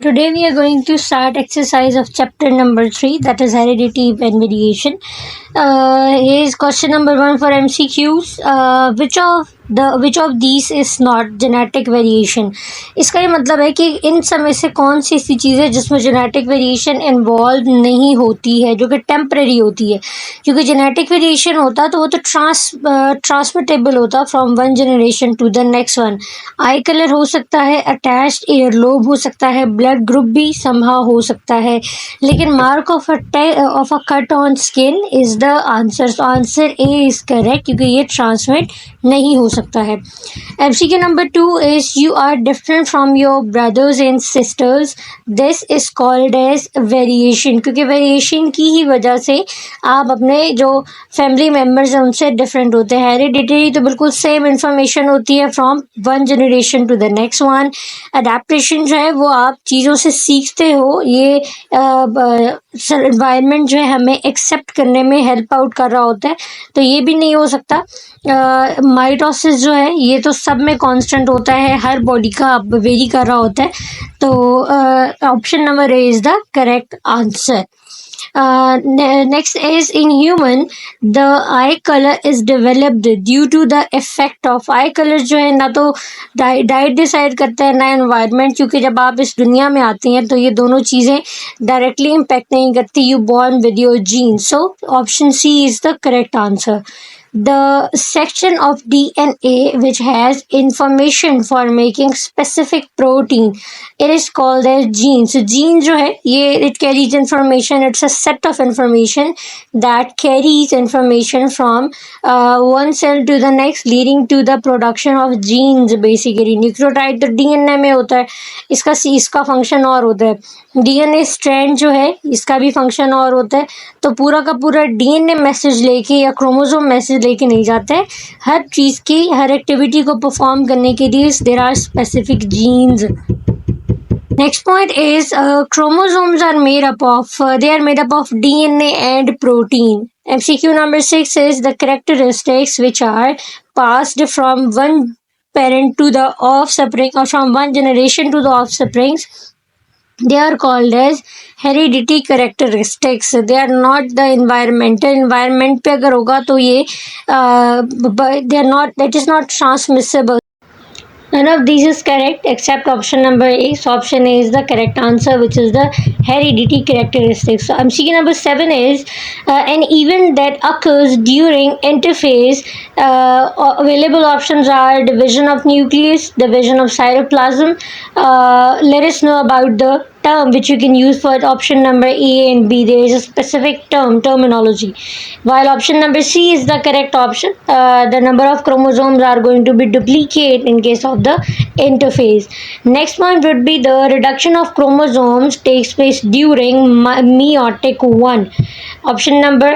Today we are going to start exercise of chapter number 3, that is heredity and variation. Here is question number 1 for MCQs. Which of these is not genetic variation? इसका ये मतलब है कि इन सब में से कौन सी ऐसी चीज़ है जिसमें जेनेटिक वेरिएशन इन्वॉल्व नहीं होती है, जो कि टेम्परेरी होती है. क्योंकि जेनेटिक वेरिएशन होता तो वो तो ट्रांसमिटेबल होता from one generation to the next one. Eye colour हो सकता है, अटैच्ड ईयरलोब हो सकता है, ब्लड ग्रुप भी समहाउ हो सकता है, लेकिन mark of a cut on skin is the answer. Answer A is correct क्योंकि ये ट्रांसमिट नहीं हो सकता है. MCQ number 2 is you are different from your brothers and sisters. This is called as variation, क्योंकि वेरिएशन की ही वजह से आप अपने जो फैमिली मेम्बर्स हैं उनसे डिफरेंट होते हैं. हेरिडिटरी तो बिल्कुल सेम इंफॉर्मेशन होती है from one generation to the next one. Adaptation जो है वो आप चीज़ों से सीखते हो, ये एनवायरनमेंट जो है हमें एक्सेप्ट करने में हेल्प आउट कर रहा होता है, तो ये भी नहीं हो सकता. माइटोसिस जो है ये तो सब में कांस्टेंट होता है, हर बॉडी का वेरी कर रहा होता है, तो option number A is the correct answer. Next is in human, the eye color is developed due to the effect of eye color. जो है ना तो डाइट डिसाइड करता है ना एनवायरनमेंट, क्योंकि जब आप इस दुनिया में आते हैं तो ये दोनों चीज़ें डायरेक्टली इम्पेक्ट नहीं करती. You born with your gene. So option C is the correct answer. The section of DNA which has information for making specific protein, it is called as gene. So gene जो है ये it carries information. It's a set of information that carries information from one cell to the next, leading to the production of genes. Basically nucleotide तो DNA में होता है, इसका function और होता है. DNA स्ट्रैंड जो है इसका भी फंक्शन और होता है. तो पूरा का पूरा DNA मैसेज लेके या क्रोमोसोम मैसेज लेके नहीं जाता है. हर चीज़ की हर एक्टिविटी को परफॉर्म करने के लिए there are specific genes. Next point is chromosomes are made up of DNA and protein. MCQ number 6 is the characteristics which are passed from one parent to the offspring, or from one generation to the offsprings. They are called as heredity characteristics. They are not the environmental. Environment पे अगर होगा तो ये they are not, that is not transmissible. None of these is correct except option number A. So option A is the correct answer, which is the heredity characteristics. So MCQ number 7 is an event that occurs during interphase. Available options are division of nucleus, division of cytoplasm. Let us know about the term which you can use for option number A and B. There is a specific terminology. While option number C is the correct option, the number of chromosomes are going to be duplicate in case of the interphase. Next point would be the reduction of chromosomes takes place during meiotic 1. Option number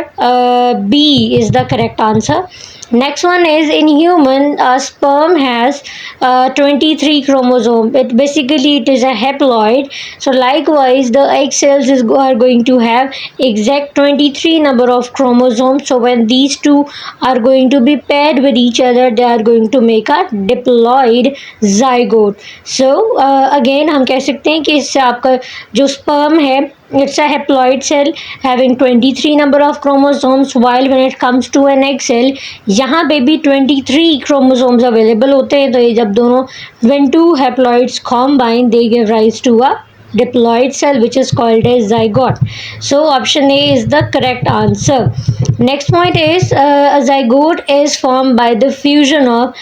B is the correct answer. Next one is in human, a sperm has 23 chromosomes. It is a haploid. So likewise the egg cells are going to have exact 23 number of chromosomes. So when these two are going to be paired with each other, they are going to make a diploid zygote. So again हम कह सकते हैं कि इससे आपका जो sperm है, it's a haploid cell having 23 number of chromosomes, while when it comes to an egg cell यहाँ पे भी 23 chromosomes available होते हैं. तो ये जब दोनों when two haploids combine, they give rise to a diploid cell which is called as zygote. So option A is the correct answer. Next point is a zygote is formed by the fusion of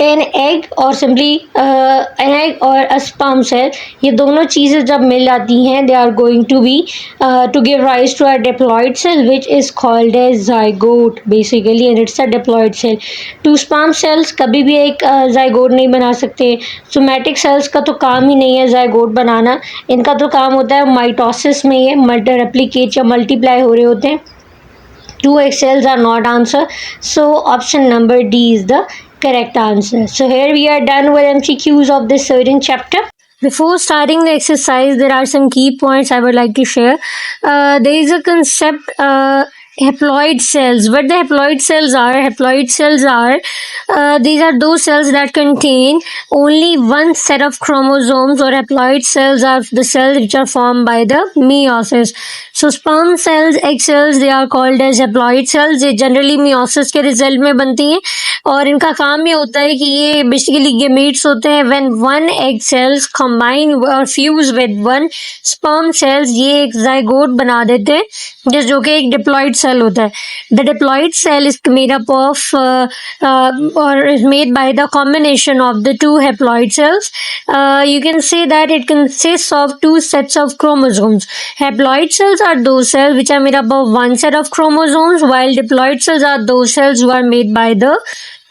an egg or simply an egg or a sperm cell. ये दोनों चीज़ें जब मिल जाती हैं, they are going to be to give rise to a diploid cell which is called as zygote basically, and it's a diploid cell. Two sperm cells कभी भी एक zygote नहीं बना सकते. सोमैटिक सेल्स का तो काम ही नहीं है zygote बनाना, इनका तो काम होता है माइटोसिस में ये रेप्लिकेट या मल्टीप्लाई हो रहे होते हैं. Two egg cells are not answer, so option number D is the correct answer. So here we are done with MCQs of this certain chapter. Before starting the exercise, there are some key points I would like to share. There is a concept haploid cells. What the haploid cells are? Haploid cells are these are those cells that contain only one set of chromosomes, or haploid cells are the cells which are formed by the meiosis. So sperm cells, egg cells, they are called as haploid cells. ये generally meiosis के result में बनती हैं और इनका काम ये होता है कि ये basically gametes होते हैं. When one egg cells combine or fuse with one sperm cells, ये एक zygote बना देते हैं जो कि एक diploid cell होता है. The diploid cell is made up of or is made by the combination of the two haploid cells. You can say that it consists of two sets of chromosomes. Haploid cells are those cells which are made up of one set of chromosomes, while diploid cells are those cells who are made by the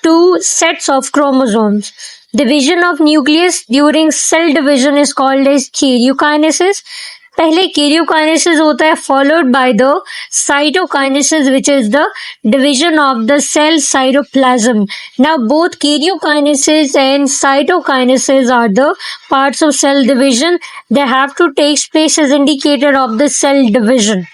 two sets of chromosomes. Division of nucleus during cell division is called as karyokinesis. पहले karyokinesis होता है followed by the cytokinesis, which is the division of the cell cytoplasm. Now both karyokinesis and cytokinesis are the parts of cell division. They have to take place as indicator of the cell division.